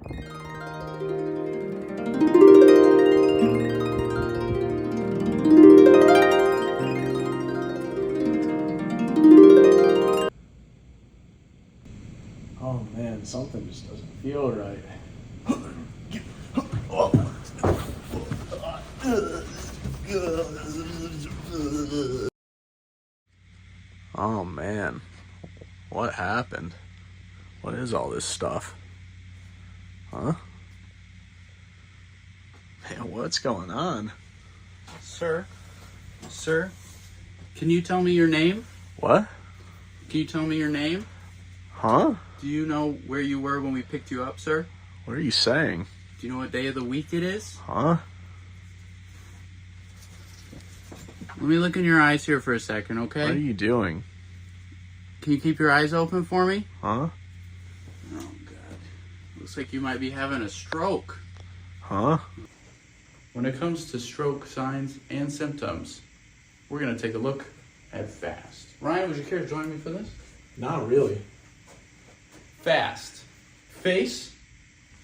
Oh man, something just doesn't feel right. Oh man, what happened? What is all this stuff? Huh? Man, what's going on? Sir, can you tell me your name? What? Can you tell me your name? Huh? Do you know where you were when we picked you up, sir? What are you saying? Do you know what day of the week it is? Huh? Let me look in your eyes here for a second, okay? What are you doing? Can you keep your eyes open for me? Huh? Oh, God. Looks like you might be having a stroke. Huh? When it comes to stroke signs and symptoms, we're going to take a look at FAST. Ryan, would you care to join me for this? Not really. FAST. Face,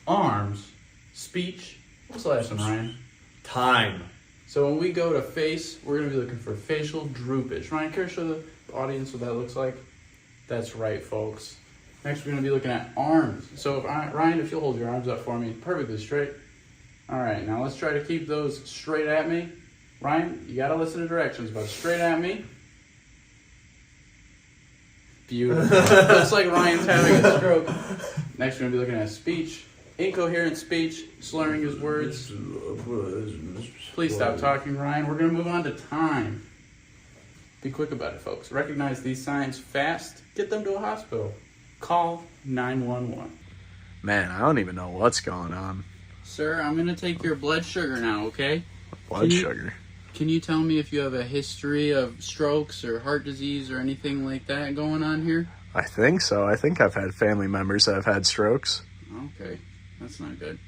arms, speech. What's the last one, Ryan? Time. So when we go to face, we're going to be looking for facial droopage. Ryan, care to show the audience what that looks like? That's right, folks. Next, we're going to be looking at arms. So Ryan, if you'll hold your arms up for me, perfectly straight. All right, now let's try to keep those straight at me. Ryan, you got to listen to directions, but straight at me. Beautiful. Looks like Ryan's having a stroke. Next, we're going to be looking at speech. Incoherent speech, slurring his words. Please stop talking, Ryan. We're going to move on to time. Be quick about it, folks. Recognize these signs fast. Get them to a hospital. Call 911. Man, I don't even know what's going on. Sir, I'm going to take your blood sugar now, okay? Blood sugar. Can you tell me if you have a history of strokes or heart disease or anything like that going on here? I think so. I think I've had family members that have had strokes. Okay, that's not good.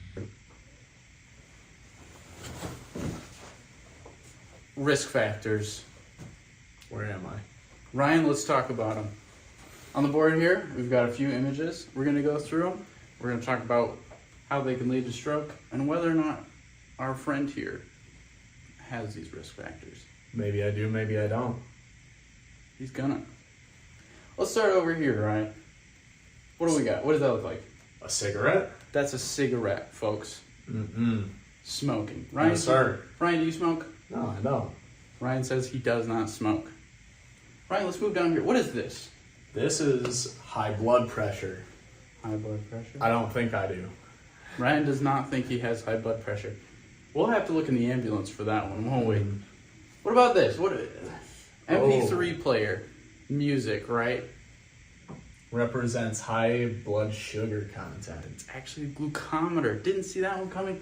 Risk factors. Where am I? Ryan, let's talk about them. On the board here, we've got a few images. We're going to go through them. We're going to talk about how they can lead to stroke and whether or not our friend here has these risk factors. Maybe I do, maybe I don't. He's gonna. Let's start over here, Ryan. What do we got? What does that look like? A cigarette? That's a cigarette, folks. Smoking. Ryan, No, sir. Ryan, do you smoke? No, I don't. Ryan says he does not smoke. Ryan, let's move down here. What is this? This is high blood pressure. High blood pressure? I don't think I do. Ryan does not think he has high blood pressure. We'll have to look in the ambulance for that one, won't we? What about this? MP3 player. Music, right? Represents high blood sugar content. It's actually a glucometer. Didn't see that one coming.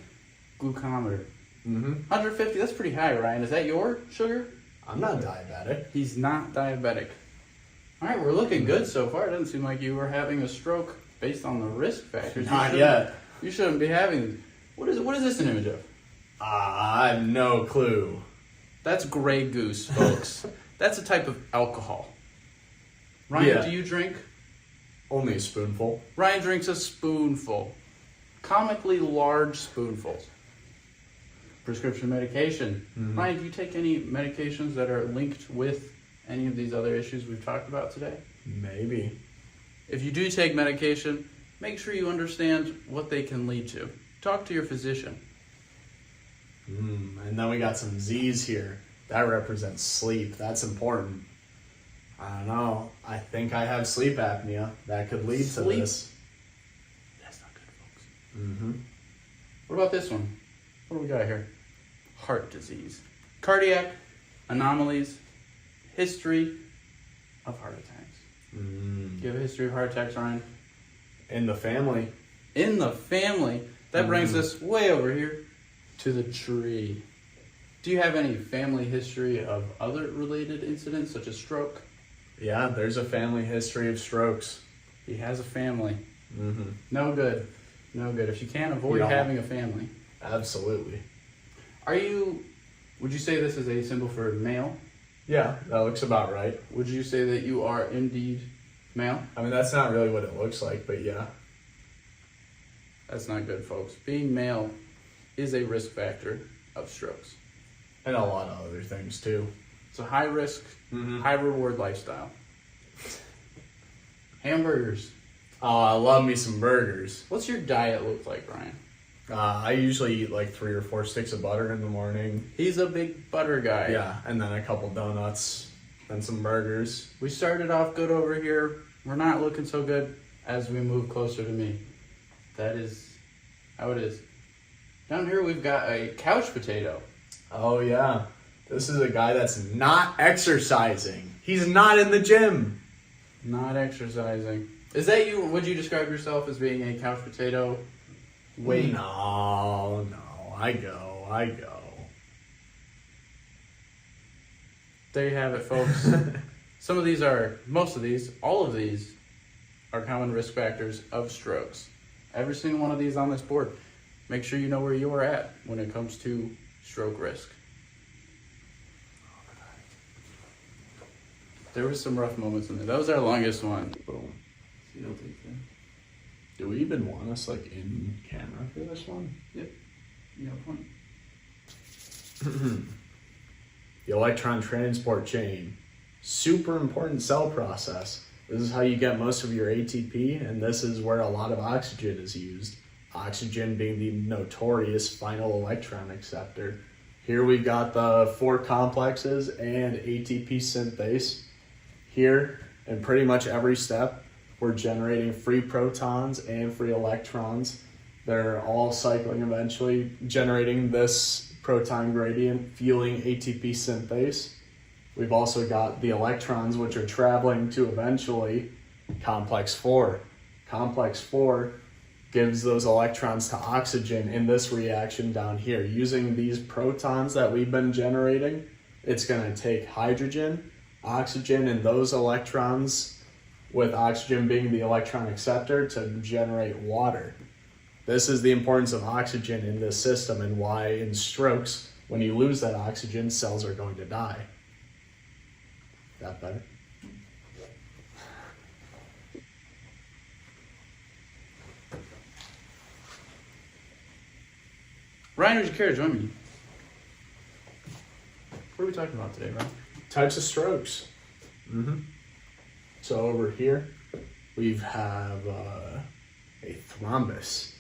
Glucometer. Mm-hmm. 150, that's pretty high, Ryan. Is that your sugar? I'm not diabetic. He's not diabetic. All right, we're looking good so far. It doesn't seem like you were having a stroke based on the risk factors. Not yet. You shouldn't be having these. What is this an image of? I have no clue. That's Grey Goose, folks. That's a type of alcohol. Ryan, do you drink? Only a spoonful. Ryan drinks a spoonful. Comically large spoonfuls. Prescription medication. Mm-hmm. Ryan, do you take any medications that are linked with any of these other issues we've talked about today? Maybe. If you do take medication, make sure you understand what they can lead to. Talk to your physician. And then we got some Z's here. That represents sleep. That's important. I don't know. I think I have sleep apnea. That could lead to this. That's not good, folks. Mm-hmm. What about this one? What do we got here? Heart disease. Cardiac anomalies. History of heart attacks. Do you have a history of heart attacks, Ryan? In the family. In the family. That brings us way over here to the tree. Do you have any family history of other related incidents, such as stroke? Yeah, there's a family history of strokes. He has a family. Mm-hmm. No good. No good. If you can't avoid having a family. Absolutely. Would you say this is a symbol for male? Yeah, that looks about right. Would you say that you are indeed male? I mean, that's not really what it looks like, but yeah. That's not good, folks. Being male is a risk factor of strokes. And a lot of other things too. It's a high risk, high reward lifestyle. Hamburgers. Oh, I love me some burgers. What's your diet look like, Ryan? I usually eat like 3 or 4 sticks of butter in the morning. He's a big butter guy. Yeah, and then a couple donuts, then some burgers. We started off good over here. We're not looking so good as we move closer to me. That is how it is. Down here we've got a couch potato. Oh yeah, this is a guy that's not exercising. He's not in the gym. Not exercising. Is that you? Would you describe yourself as being a couch potato? Wait. No, I go. There you have it, folks. All of these are common risk factors of strokes. Every single one of these on this board. Make sure you know where you are at when it comes to stroke risk. There was some rough moments in there. That was our longest one. Boom. Do we even want us like in camera for this one? Yep. You have a point. The electron transport chain. Super important cell process. This is how you get most of your ATP, and this is where a lot of oxygen is used. Oxygen being the notorious final electron acceptor. Here we've got the 4 complexes and ATP synthase. Here, in pretty much every step, we're generating free protons and free electrons. They're all cycling eventually, generating this proton gradient, fueling ATP synthase. We've also got the electrons, which are traveling to eventually complex 4. Complex 4 gives those electrons to oxygen in this reaction down here. Using these protons that we've been generating, it's going to take hydrogen, oxygen, and those electrons, with oxygen being the electron acceptor, to generate water. This is the importance of oxygen in this system and why in strokes, when you lose that oxygen, cells are going to die. That better? Ryan, would you care to join me? What are we talking about today, Ryan? Types of strokes. So over here, we have a thrombus,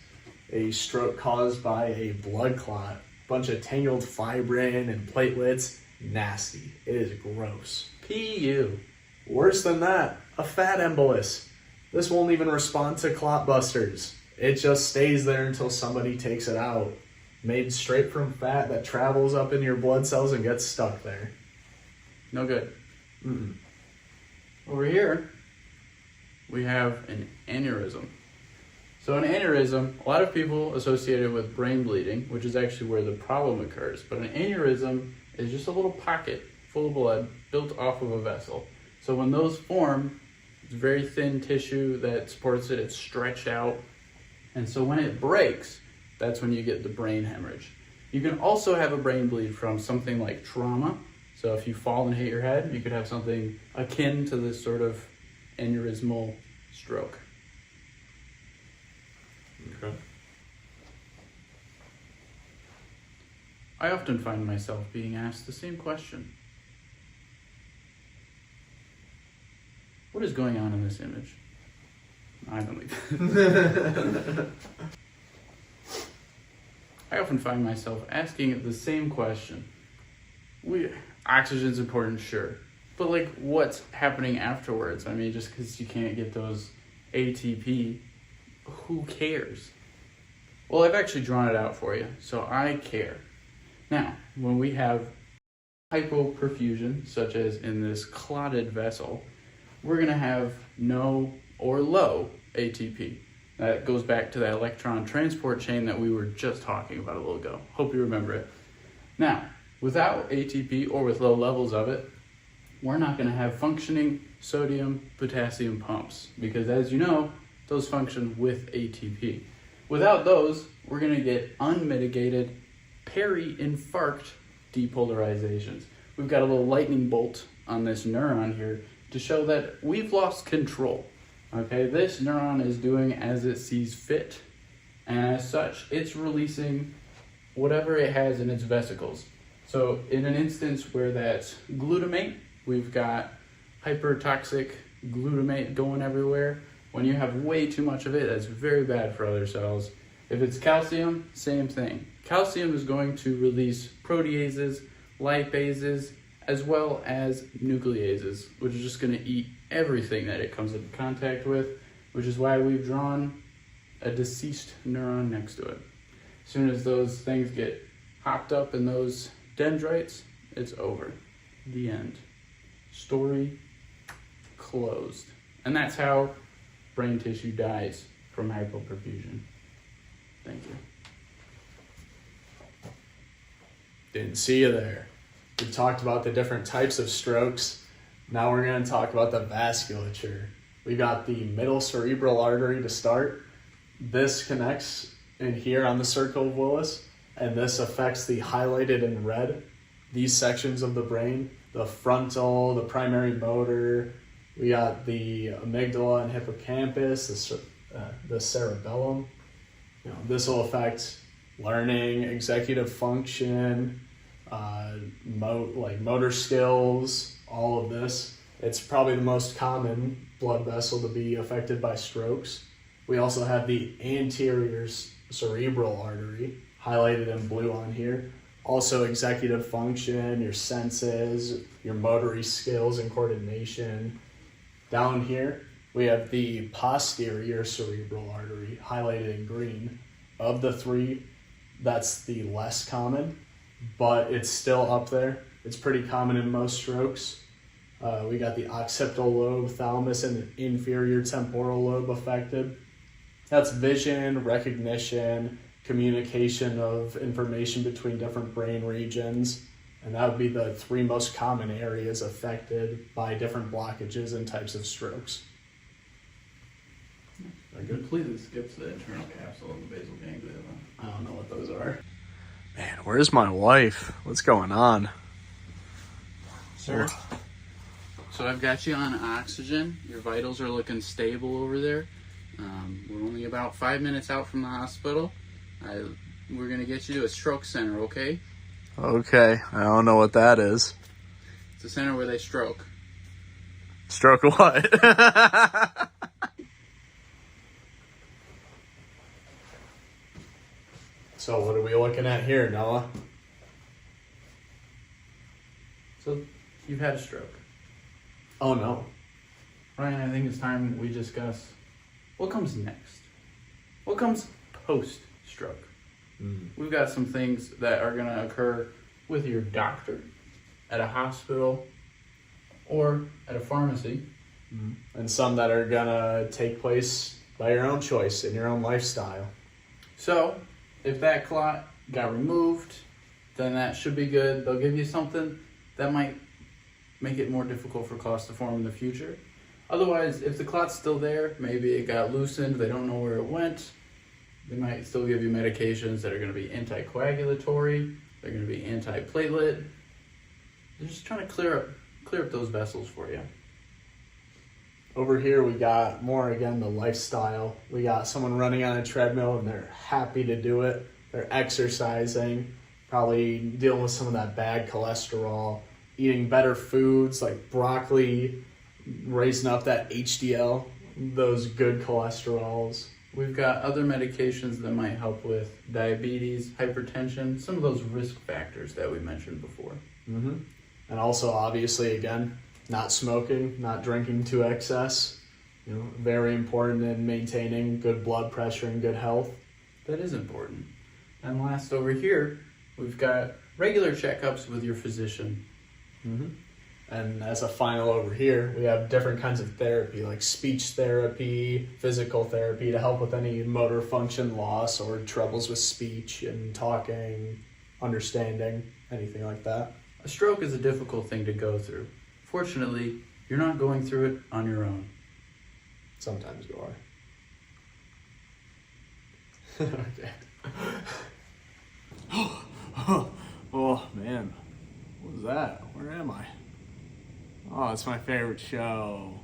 a stroke caused by a blood clot, bunch of tangled fibrin and platelets. Nasty. It is gross. PU. Worse than that, a fat embolus. This won't even respond to clot busters. It just stays there until somebody takes it out. Made straight from fat that travels up in your blood cells and gets stuck there. No good. Over here, we have an aneurysm. So an aneurysm, a lot of people associate it with brain bleeding, which is actually where the problem occurs. But an aneurysm is just a little pocket full of blood built off of a vessel. So when those form, it's very thin tissue that supports it, it's stretched out. And so when it breaks, that's when you get the brain hemorrhage. You can also have a brain bleed from something like trauma. So if you fall and hit your head, you could have something akin to this sort of aneurysmal stroke. Okay. I often find myself being asked the same question. What is going on in this image? I don't think. I often find myself asking the same question. Oxygen's important, sure. But like, what's happening afterwards? I mean, just because you can't get those ATP, who cares? Well, I've actually drawn it out for you, so I care. Now, when we have hypoperfusion, such as in this clotted vessel, we're going to have no or low ATP. That goes back to that electron transport chain that we were just talking about a little ago. Hope you remember it. Now, without ATP or with low levels of it, we're not going to have functioning sodium, potassium pumps because, as you know, those function with ATP. Without those, we're going to get unmitigated peri-infarct depolarizations. We've got a little lightning bolt on this neuron here to show that we've lost control. Okay, this neuron is doing as it sees fit, And as such, it's releasing whatever it has in its vesicles. So in an instance where that's glutamate, we've got hypertoxic glutamate going everywhere. When you have way too much of it, that's very bad for other cells. If it's calcium, same thing. Calcium is going to release proteases, lipases, as well as nucleases, which is just going to eat everything that it comes into contact with, which is why we've drawn a deceased neuron next to it. As soon as those things get hopped up in those dendrites, it's over. The end. Story closed. And that's how brain tissue dies from hypoperfusion. Thank you. Didn't see you there. We talked about the different types of strokes. Now we're going to talk about the vasculature. We got the middle cerebral artery to start. This connects in here on the circle of Willis, and this affects the highlighted in red, these sections of the brain, the frontal, the primary motor. We got the amygdala and hippocampus, the cerebellum. This will affect learning, executive function, motor skills, all of this. It's probably the most common blood vessel to be affected by strokes. We also have the anterior cerebral artery, highlighted in blue on here. Also executive function, your senses, your motory skills and coordination. Down here, we have the posterior cerebral artery, highlighted in green. Of the three, that's the less common, but it's still up there. It's pretty common in most strokes. We got the occipital lobe, thalamus, and the inferior temporal lobe affected. That's vision, recognition, communication of information between different brain regions. And that would be the three most common areas affected by different blockages and types of strokes. It completely skips the internal capsule of the basal ganglia. I don't know what those are. Man, where's my wife? What's going on? Sir? So I've got you on oxygen. Your vitals are looking stable over there. We're only about 5 minutes out from the hospital. We're going to get you to a stroke center, okay? Okay, I don't know what that is. It's a center where they stroke. Stroke what? So what are we looking at here, Noah? So you've had a stroke. Oh no. Ryan, I think it's time we discuss what comes next. What comes post-stroke? We've got some things that are going to occur with your doctor, at a hospital, or at a pharmacy. And some that are going to take place by your own choice, in your own lifestyle. So, if that clot got removed, then that should be good. They'll give you something that might make it more difficult for clots to form in the future. Otherwise, if the clot's still there, maybe it got loosened, they don't know where it went, they might still give you medications that are going to be anticoagulatory, they're going to be antiplatelet. They're just trying to clear up those vessels for you. Over here we got more, again, the lifestyle. We got someone running on a treadmill and they're happy to do it. They're exercising, probably dealing with some of that bad cholesterol, eating better foods like broccoli, raising up that HDL, those good cholesterols. We've got other medications that might help with diabetes, hypertension, some of those risk factors that we mentioned before. And also, obviously, again, not smoking, not drinking to excess. Very important in maintaining good blood pressure and good health. That is important. And last over here, we've got regular checkups with your physician. And as a final over here, we have different kinds of therapy, like speech therapy, physical therapy to help with any motor function loss or troubles with speech and talking, understanding, anything like that. A stroke is a difficult thing to go through. Fortunately, you're not going through it on your own. Sometimes you are. Okay. Oh, man. What was that? Where am I? Oh, it's my favorite show.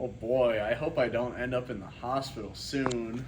Oh boy, I hope I don't end up in the hospital soon.